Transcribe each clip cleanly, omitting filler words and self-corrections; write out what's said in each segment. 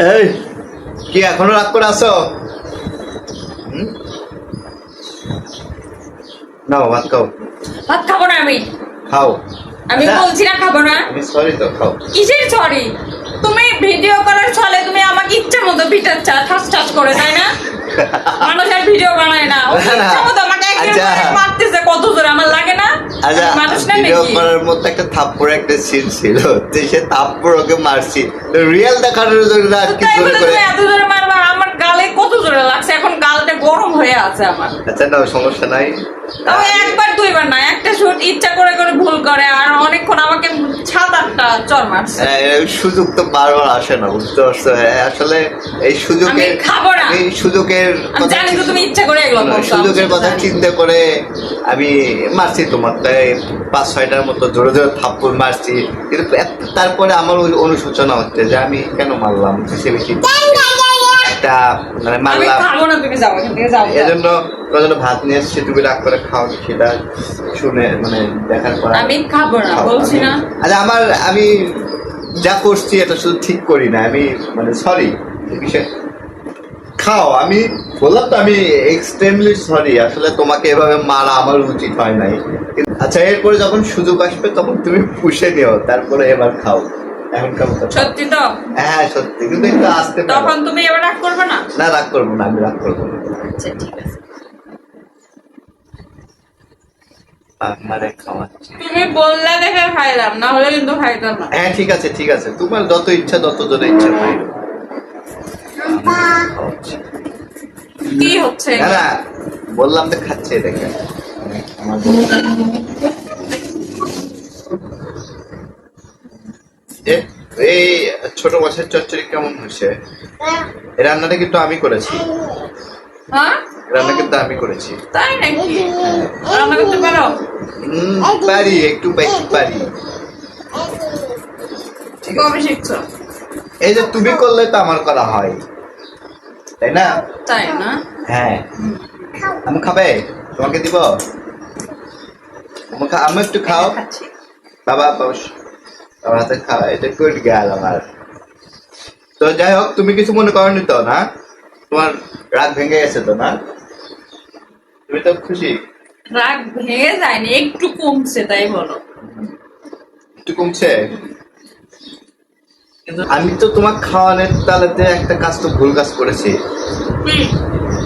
এই কি এখনো রাগ করে আছো? নাও ভাত খাও। ভাত খাবো না আমি। খাও। আমি বলছি না খাবো না। আমি সরি তো, খাও। কিসের সরি? তুমি ভিডিও করার ছলে তুমি আমাকে ইচ্ছা মতো পিটাচ্ছ ঠাস ঠাস করে, তাই না? মানুষ আর ভিডিও বানায় না, ও ইচ্ছা মতো আমাকে মারতেছে কত জোরে, আমার লাগে না? মানুষ না ভিডিও নাকি? করার মধ্যে একটা থাপ্পড় একটা সিন ছিল, তো সে থাপ্পড় ওকে মারছি, রিয়েল দেখানোর জন্য আর কি জোরে করে এত জোরে মারবা? আমার গালে কত জোরে লাগছে, এখন গালটা গরম হয়ে আছে আমার। আচ্ছা না, সমস্যা নাই। তবে একবার দুইবার না, একটা শুট ইচ্ছা করে করে ভুল করে আর অনেকক্ষণ আমাকে 7-8টা চর মারছে। সুযোগ তো বারবার আসে না, বুঝতে পারছো? আসলে এই সুযোগের জানি তো তুমি ইচ্ছা করে এগুলো করছো। সুযোগের কথা চিন্তা করে আমি মারছি তোমার, তাই 5-6টার মতো জোরে জোরে থাপ্পড় মারছি, কিন্তু তারপরে আমার ওই অনুশোচনা হচ্ছে যে আমি কেন মারলাম, সে বেশি একটা মানে মারলাম। এজন্য ভাত নিয়ে এসেছি, তুমি রাগ করে খাও, সেটা শুনে মানে দেখার পর আমি খাবো না বলছি না। আচ্ছা আমি যা করছি এটা শুধু ঠিক করি না, আমি মানে সরি বিষয়। খাও, আমি বললাম তো আমি এক্সট্রিমলি সরি, আসলে তোমাকে এভাবে মারা আমার উচিত হয় নাই। আচ্ছা এরপরে যখন সুযোগ আসবে তখন তুমি পুষে নিও, তারপরে এবার খাও। এখন খাবো সত্যি তো? হ্যাঁ সত্যি, কিন্তু একটু আসতে তখন তুমি এবার রাগ করবে না? না, রাগ করবো না, আমি রাগ করবো না। আচ্ছা ঠিক আছে, তুমি বললে দেখে খাইলাম, না হলে কিন্তু খাইতাম না। হ্যাঁ ঠিক আছে ঠিক আছে, তোমার যত ইচ্ছা তত জোরে ইচ্ছা খাই। কি হচ্ছে? না বললাম তো খাচ্ছে, দেখে আমার এই ছোট মাছের চচ্চড়ি কেমন হয়েছে? এই রান্নাটা কিন্তু আমি করেছি। হ্যাঁ রান্না কিন্তু আমি করেছি। তাই নাকি? রান্না করতে পারো? পারি, একটু পারি। কবে শিখছো? এই যে তুমি করলে তো আমার করা হয়, তাই না? তাই না? হ্যাঁ। আমি খাবে, তোমাকে দিব? আমি একটু খাও। বাবা বাবা হাতে খাওয়া, এটা গুড গেল আমার। তো যাই হোক, তুমি কিছু মনে করনি তো না? তোমার রাগ ভেঙে গেছে তো না? তুমি তো খুশি? রাগ ভেঙে যায়নি, একটু কমছে, তাই বলো। একটু কমছে? কিন্তু আমি তো তোমার খাওয়ানোর তালেতে একটা কাজ তো ভুল কাজ করেছি।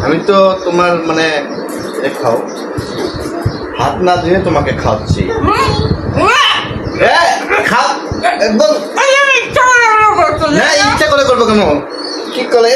আমি তো তোমার মানে খাও হাত না ধুয়ে তোমাকে খাওয়াচ্ছি। খাও একদম ইচ্ছা করে করবো কেন? কি করে